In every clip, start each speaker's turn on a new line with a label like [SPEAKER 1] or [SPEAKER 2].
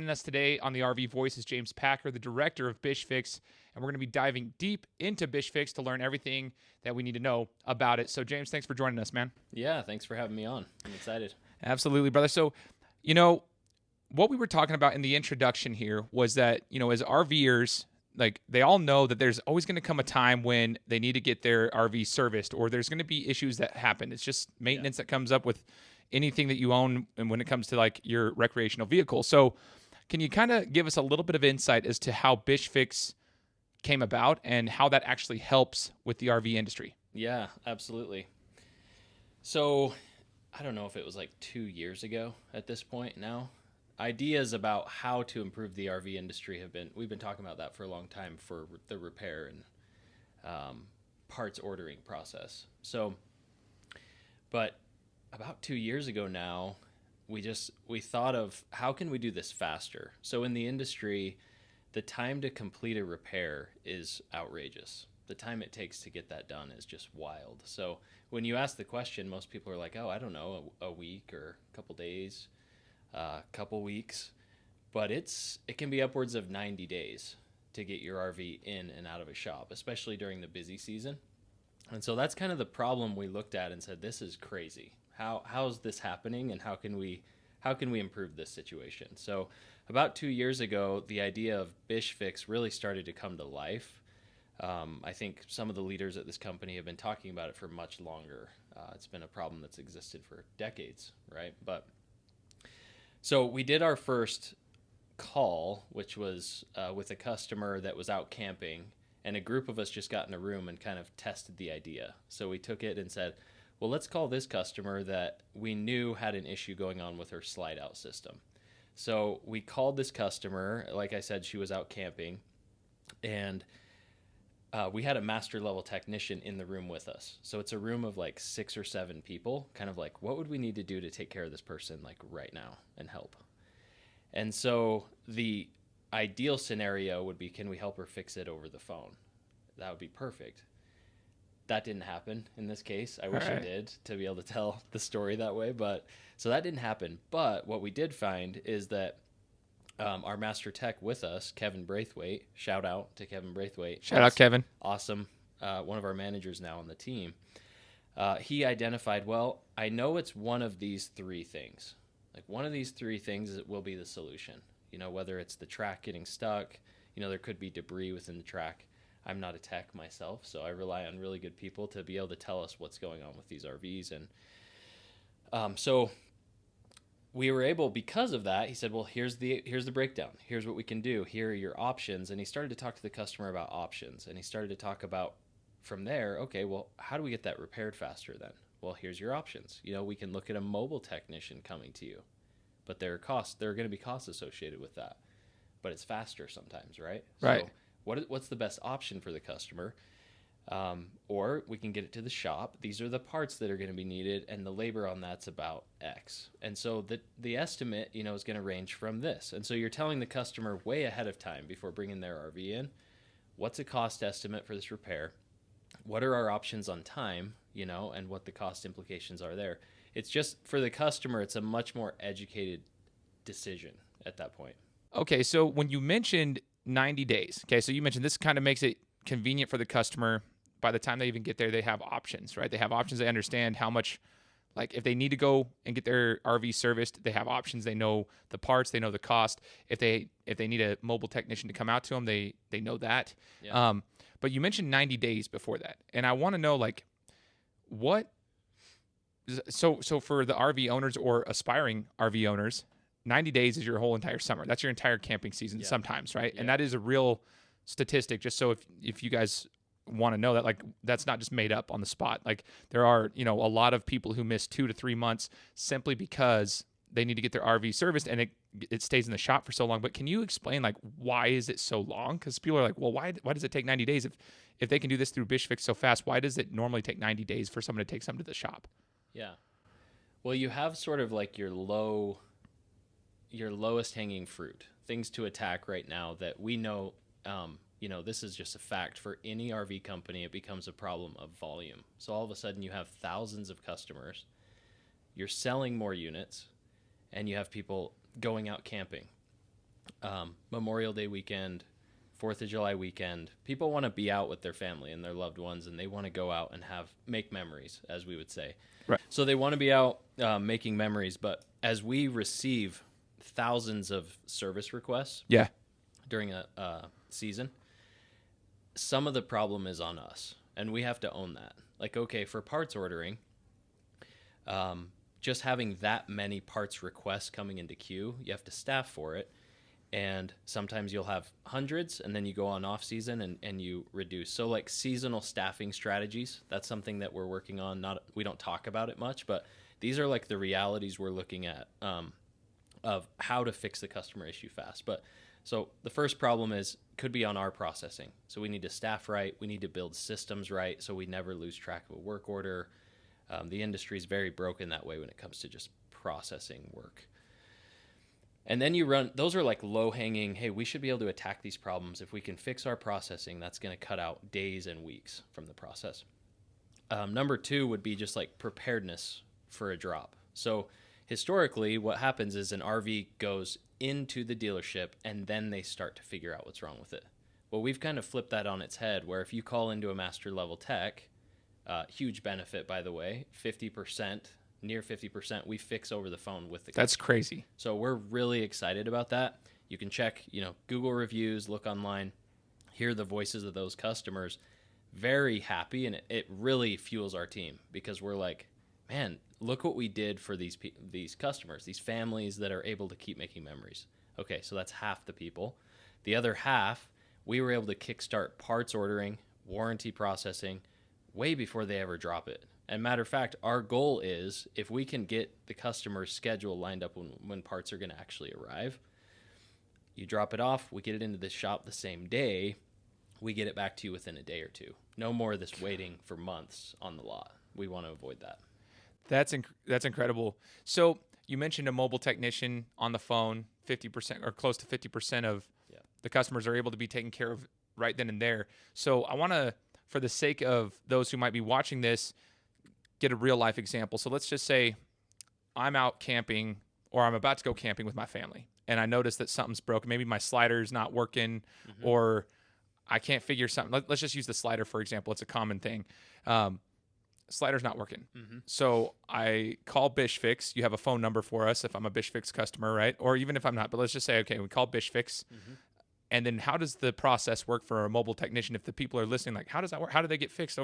[SPEAKER 1] Joining us today on the RV Voice is James Packer, the director of BishFix, and we're going to be diving deep into BishFix to learn everything that we need to know about it. So, James, thanks for joining us, man.
[SPEAKER 2] Yeah, thanks for having me on. I'm excited.
[SPEAKER 1] Absolutely, brother. So, what we were talking about in the introduction here was that, as RVers, like they all know that there's always going to come a time when they need to get their RV serviced, or there's going to be issues that happen. It's just maintenance that comes up with anything that you own, and when it comes to like your recreational vehicle. So can you kind of give us a little bit of insight as to how BishFix came about and how that actually helps with the RV industry?
[SPEAKER 2] Yeah, absolutely. So I don't know if it was like 2 years ago at this point now. Ideas about how to improve the RV industry we've been talking about that for a long time for the repair and parts ordering process. But about 2 years ago now, we thought of how can we do this faster? So in the industry, the time to complete a repair is outrageous. The time it takes to get that done is just wild. So when you ask the question, most people are like, oh, I don't know, a week or a couple days, a couple weeks. But it can be upwards of 90 days to get your RV in and out of a shop, especially during the busy season. And so that's kind of the problem we looked at and said, this is crazy. How's this happening, and how can we improve this situation? So about 2 years ago, the idea of BishFix really started to come to life. I think some of the leaders at this company have been talking about it for much longer. It's been a problem that's existed for decades, right? So we did our first call, which was with a customer that was out camping, and a group of us just got in a room and kind of tested the idea. So we took it and said, well, let's call this customer that we knew had an issue going on with her slide out system. So we called this customer. Like I said, she was out camping, and we had a master level technician in the room with us. So it's a room of like 6 or 7 people, kind of like, what would we need to do to take care of this person like right now and help? And so the ideal scenario would be, can we help her fix it over the phone? That would be perfect. That didn't happen in this case. I wish it did, to be able to tell the story that way. But so that didn't happen. But what we did find is that our master tech with us, Kevin Braithwaite, shout out to Kevin Braithwaite.
[SPEAKER 1] Shout out, Kevin.
[SPEAKER 2] Awesome. One of our managers now on the team. He identified, well, I know it's one of these 3 things. Like one of these 3 things will be the solution. Whether it's the track getting stuck, there could be debris within the track. I'm not a tech myself, so I rely on really good people to be able to tell us what's going on with these RVs. And so we were able, because of that, he said, well, here's the breakdown. Here's what we can do. Here are your options. And he started to talk to the customer about options. And he started to talk about, from there, okay, well, how do we get that repaired faster then? Well, here's your options. We can look at a mobile technician coming to you. But there are going to be costs associated with that. But it's faster sometimes, right?
[SPEAKER 1] Right.
[SPEAKER 2] So what's the best option for the customer? Or we can get it to the shop. These are the parts that are going to be needed, and the labor on that's about X. And so the estimate, is going to range from this. And so you're telling the customer way ahead of time before bringing their RV in, what's a cost estimate for this repair? What are our options on time, and what the cost implications are there? It's just, for the customer, it's a much more educated decision at that point.
[SPEAKER 1] Okay, so when you mentioned 90 days, okay, so you mentioned this kind of makes it convenient for the customer. By the time they even get there, they have options, right? They have options. They understand how much, like if they need to go and get their RV serviced, they have options. They know the parts, they know the cost. If they need a mobile technician to come out to them, they know that.
[SPEAKER 2] Yeah.
[SPEAKER 1] But you mentioned 90 days before that, and I want to know like what. So for the RV owners or aspiring RV owners, 90 days is your whole entire summer. That's your entire camping season sometimes, right? Yeah. And that is a real statistic, just so if you guys want to know that, like, that's not just made up on the spot. Like, there are, a lot of people who miss 2 to 3 months simply because they need to get their RV serviced, and it stays in the shop for so long. But can you explain, like, why is it so long? Because people are like, well, why does it take 90 days? If they can do this through BishFix so fast, why does it normally take 90 days for someone to take something to the shop?
[SPEAKER 2] Yeah. Well, you have sort of like your lowest hanging fruit, things to attack right now that we know, this is just a fact for any RV company. It becomes a problem of volume. So all of a sudden you have thousands of customers, you're selling more units, and you have people going out camping. Memorial Day weekend, 4th of July weekend. People want to be out with their family and their loved ones, and they want to go out and make memories, as we would say.
[SPEAKER 1] Right.
[SPEAKER 2] So they want to be out making memories. But as we receive thousands of service requests
[SPEAKER 1] Yeah.
[SPEAKER 2] during a season, some of the problem is on us, and we have to own that. Like, okay, for parts ordering, just having that many parts requests coming into queue, you have to staff for it. And sometimes you'll have hundreds, and then you go on off season and you reduce. So like seasonal staffing strategies, that's something that we're working on. We don't talk about it much, but these are like the realities we're looking at of how to fix the customer issue fast. But so the first problem could be on our processing. So we need to staff right. We need to build systems right so we never lose track of a work order. The industry is very broken that way when it comes to just processing work. And then those are like low hanging, hey, we should be able to attack these problems. If we can fix our processing, that's going to cut out days and weeks from the process. Number 2 would be just like preparedness for a drop. So historically, what happens is an RV goes into the dealership and then they start to figure out what's wrong with it. Well, we've kind of flipped that on its head, where if you call into a master level tech, huge benefit, by the way, 50%, near 50%, we fix over the phone with the customer.
[SPEAKER 1] That's crazy.
[SPEAKER 2] So we're really excited about that. You can check, Google reviews, look online, hear the voices of those customers. Very happy, and it really fuels our team, because we're like, man, look what we did for these customers, these families that are able to keep making memories. Okay, so that's half the people. The other half, we were able to kickstart parts ordering, warranty processing, way before they ever drop it. And matter of fact, our goal is, if we can get the customer's schedule lined up when parts are going to actually arrive, you drop it off, we get it into the shop the same day, we get it back to you within a day or two. No more of this waiting for months on the lot. We want to avoid that.
[SPEAKER 1] That's incredible. So you mentioned a mobile technician on the phone. 50% or close to 50% of the customers are able to be taken care of right then and there. So I want to, for the sake of those who might be watching this, get a real life example. So let's just say I'm out camping, or I'm about to go camping with my family, and I notice that something's broken. Maybe my slider's not working, or I can't figure something. Let's just use the slider, for example. It's a common thing. Slider's not working. So I call BishFix. You have a phone number for us if I'm a BishFix customer, right? Or even if I'm not, but let's just say, okay, we call BishFix. And then how does the process work for a mobile technician? If the people are listening, like, how does that work? How do they get fixed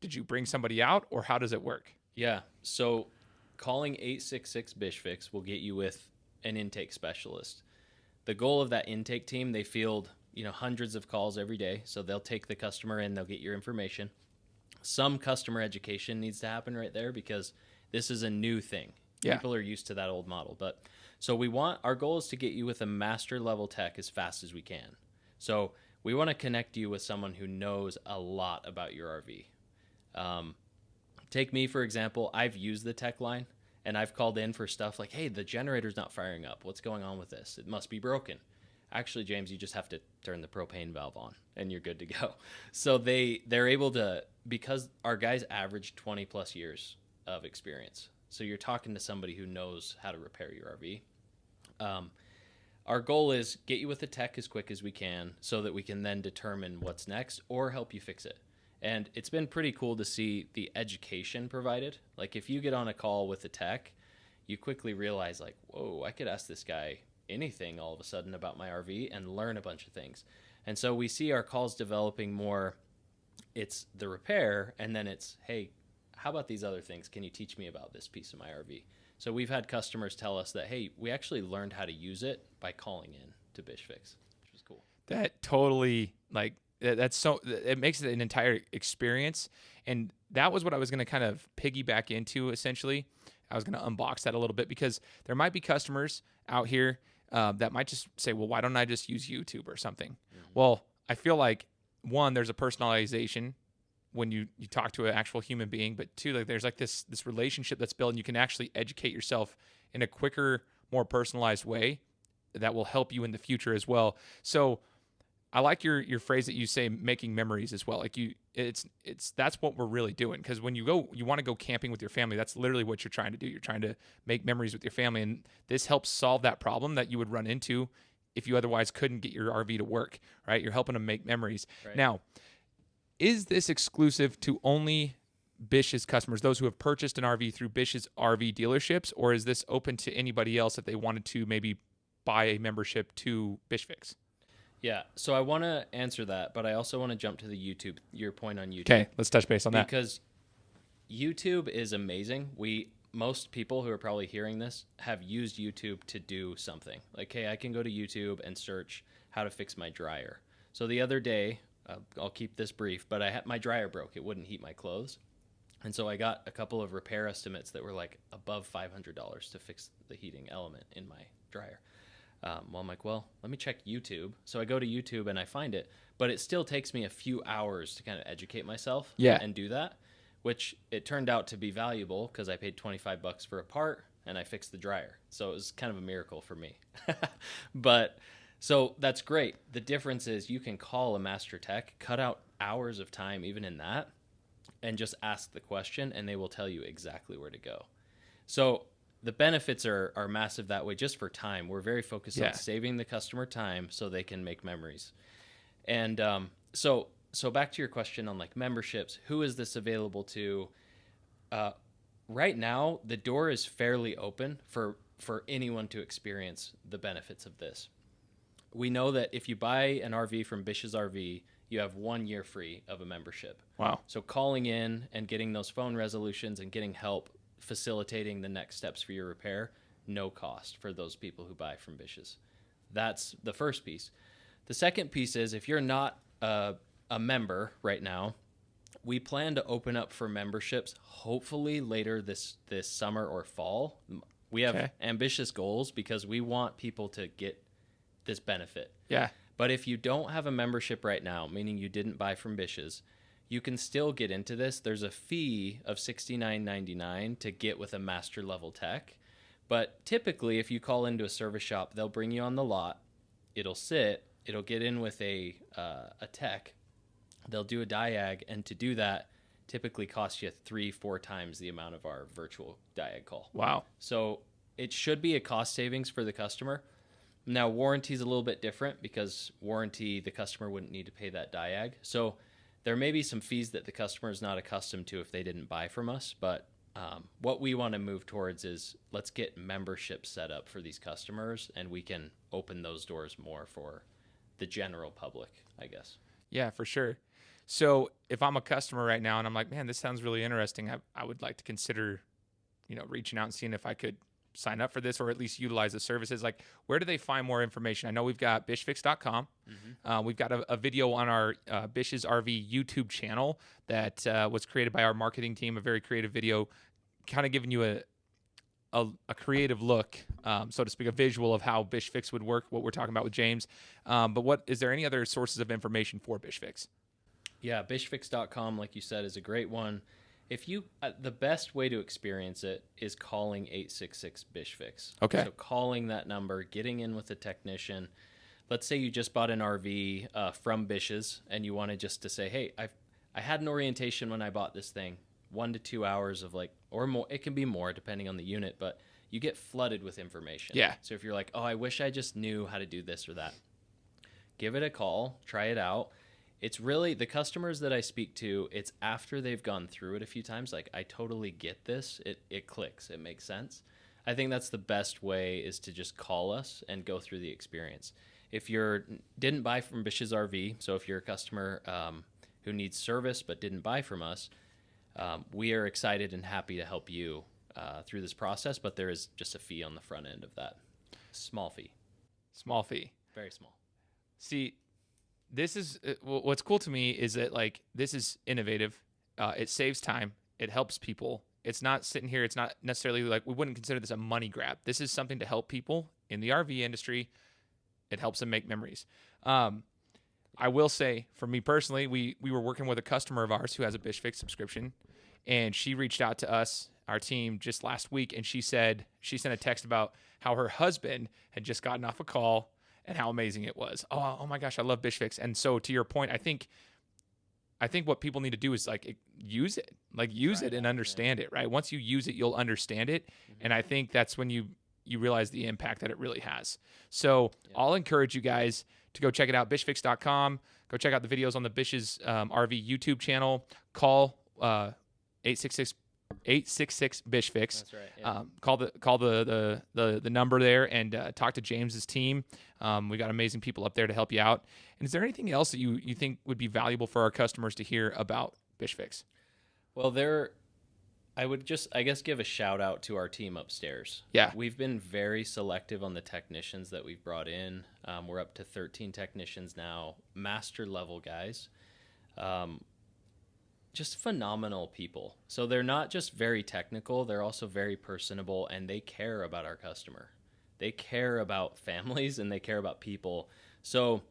[SPEAKER 1] did you bring somebody out, or how does it work?
[SPEAKER 2] Yeah. So calling 866 BishFix will get you with an intake specialist. The goal of that intake team, they field, hundreds of calls every day. So they'll take the customer in, they'll get your information. Some customer education needs to happen right there, because this is a new thing. Yeah. People are used to that old model. But so our goal is to get you with a master level tech as fast as we can. So we want to connect you with someone who knows a lot about your RV. Take me, for example. I've used the tech line, and I've called in for stuff like, hey, the generator's not firing up. What's going on with this? It must be broken. Actually, James, you just have to turn the propane valve on and you're good to go. So they're able to, because our guys average 20 plus years of experience. So you're talking to somebody who knows how to repair your RV. Our goal is get you with the tech as quick as we can, so that we can then determine what's next or help you fix it. And it's been pretty cool to see the education provided. Like, if you get on a call with the tech, you quickly realize, like, whoa, I could ask this guy anything all of a sudden about my RV and learn a bunch of things. And so we see our calls developing more. It's the repair, and then it's, hey, how about these other things? Can you teach me about this piece of my RV? So we've had customers tell us that, hey, we actually learned how to use it by calling in to BishFix, which was cool.
[SPEAKER 1] That totally, it makes it an entire experience. And that was what I was going to kind of piggyback into, essentially. I was going to unbox that a little bit, because there might be customers out here that might just say, well, why don't I just use YouTube or something? Mm-hmm. Well, I feel like, one, there's a personalization when you talk to an actual human being, but two, like, there's like this relationship that's built, and you can actually educate yourself in a quicker, more personalized way that will help you in the future as well. So I like your phrase that you say, making memories as well. Like, that's what we're really doing. Because when you want to go camping with your family, that's literally what you're trying to do. You're trying to make memories with your family, and this helps solve that problem that you would run into if you otherwise couldn't get your RV to work, right? You're helping them make memories.
[SPEAKER 2] Right.
[SPEAKER 1] Now, is this exclusive to only Bish'S customers, those who have purchased an RV through Bish'S RV dealerships, or is this open to anybody else if they wanted to maybe buy a membership to BishFix?
[SPEAKER 2] Yeah, so I want to answer that, but I also want to jump to the YouTube, your point on YouTube.
[SPEAKER 1] Okay, let's touch base on that.
[SPEAKER 2] Because YouTube is amazing. Most people who are probably hearing this have used YouTube to do something. Like, hey, I can go to YouTube and search how to fix my dryer. So the other day, I'll keep this brief, but my dryer broke. It wouldn't heat my clothes. And so I got a couple of repair estimates that were like above $500 to fix the heating element in my dryer. Well, I'm like, well, let me check YouTube. So I go to YouTube and I find it, but it still takes me a few hours to kind of educate myself and do that, which it turned out to be valuable because I paid $25 for a part and I fixed the dryer. So it was kind of a miracle for me. But so that's great. The difference is you can call a master tech, cut out hours of time even in that, and just ask the question and they will tell you exactly where to go. So the benefits are massive that way just for time. We're very focused on saving the customer time so they can make memories. And so back to your question on like memberships, who is this available to? Right now, the door is fairly open for anyone to experience the benefits of this. We know that if you buy an RV from Bish'S RV, you have 1 year free of a membership.
[SPEAKER 1] Wow.
[SPEAKER 2] So calling in and getting those phone resolutions and getting help facilitating the next steps for your repair, no cost for those people who buy from Bish'S. That's the first piece. The second piece is if you're not a member right now, we plan to open up for memberships hopefully later this summer or fall. We have ambitious goals because we want people to get this benefit.
[SPEAKER 1] Yeah.
[SPEAKER 2] But if you don't have a membership right now, meaning you didn't buy from Bish'S, you can still get into this. There's a fee of $69.99 to get with a master level tech. But typically, if you call into a service shop, they'll bring you on the lot. It'll get in with a tech. They'll do a diag, and to do that typically costs you 3-4 times the amount of our virtual diag call.
[SPEAKER 1] Wow.
[SPEAKER 2] So it should be a cost savings for the customer. Now, warranty is a little bit different because warranty, the customer wouldn't need to pay that diag. So there may be some fees that the customer is not accustomed to if they didn't buy from us, but what we want to move towards is let's get membership set up for these customers, and we can open those doors more for the general public, I guess.
[SPEAKER 1] Yeah, for sure. So if I'm a customer right now and I'm like, man, this sounds really interesting, I would like to consider, reaching out and seeing if I could sign up for this or at least utilize the services. Like, where do they find more information? I know we've got bishfix.com. Mm-hmm. We've got a video on our Bish'S RV YouTube channel that was created by our marketing team, a very creative video, kind of giving you a creative look, so to speak, a visual of how BishFix would work, what we're talking about with James. But is there any other sources of information for BishFix?
[SPEAKER 2] Yeah, bishfix.com, like you said, is a great one. If you, the best way to experience it is calling 866-BishFix.
[SPEAKER 1] Okay.
[SPEAKER 2] So calling that number, getting in with a technician. Let's say you just bought an RV from Bish'S and you wanted just to say, hey, I had an orientation when I bought this thing, 1 to 2 hours of or more. It can be more depending on the unit, but you get flooded with information.
[SPEAKER 1] Yeah.
[SPEAKER 2] So if you're like, oh, I wish I just knew how to do this or that, give it a call, try it out. It's really the customers that I speak to, it's after they've gone through it a few times, like, I totally get this. It clicks. It makes sense. I think that's the best way is to just call us and go through the experience. If you didn't buy from Bish'S RV, so if you're a customer who needs service but didn't buy from us, we are excited and happy to help you through this process, but there is just a fee on the front end of that. Small fee.
[SPEAKER 1] Small fee.
[SPEAKER 2] Very small.
[SPEAKER 1] See, this is what's cool to me is that this is innovative. It saves time. It helps people. It's not sitting here. It's not necessarily we wouldn't consider this a money grab. This is something to help people in the RV industry. It helps them make memories. I will say, for me personally, we were working with a customer of ours who has a BishFix subscription, and she reached out to us, our team, just last week, and she sent a text about how her husband had just gotten off a call and how amazing it was. Oh my gosh, I love BishFix. And so to your point, I think what people need to do is use it, it and understand it, right? Once you use it, you'll understand it. Mm-hmm. And I think that's when you you realize the impact that it really has. So I'll encourage you guys to go check it out, BishFix.com. Go check out the videos on the Bish'S RV YouTube channel. Call 866 BishFix.
[SPEAKER 2] That's right. Yeah.
[SPEAKER 1] Call the number there and talk to James's team. We got amazing people up there to help you out. And is there anything else that you think would be valuable for our customers to hear about BishFix?
[SPEAKER 2] Well, I would just, I guess, give a shout out to our team upstairs.
[SPEAKER 1] Yeah.
[SPEAKER 2] We've been very selective on the technicians that we've brought in. We're up to 13 technicians now, master level guys. Just phenomenal people. So they're not just very technical, they're also very personable, and they care about our customer. They care about families and they care about people. So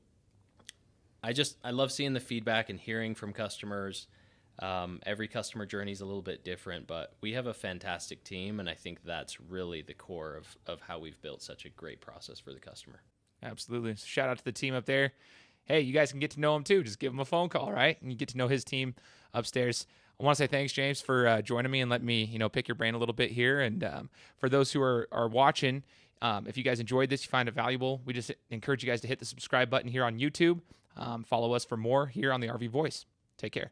[SPEAKER 2] I love seeing the feedback and hearing from customers. Every customer journey is a little bit different, but we have a fantastic team, and I think that's really the core of how we've built such a great process for the customer.
[SPEAKER 1] Absolutely. So shout out to the team up there. Hey, you guys can get to know him too. Just give him a phone call, right? And you get to know his team upstairs. I want to say thanks, James, for joining me and letting me, pick your brain a little bit here. And for those who are watching, if you guys enjoyed this, you find it valuable, we just encourage you guys to hit the subscribe button here on YouTube. Follow us for more here on the RV Voice. Take care.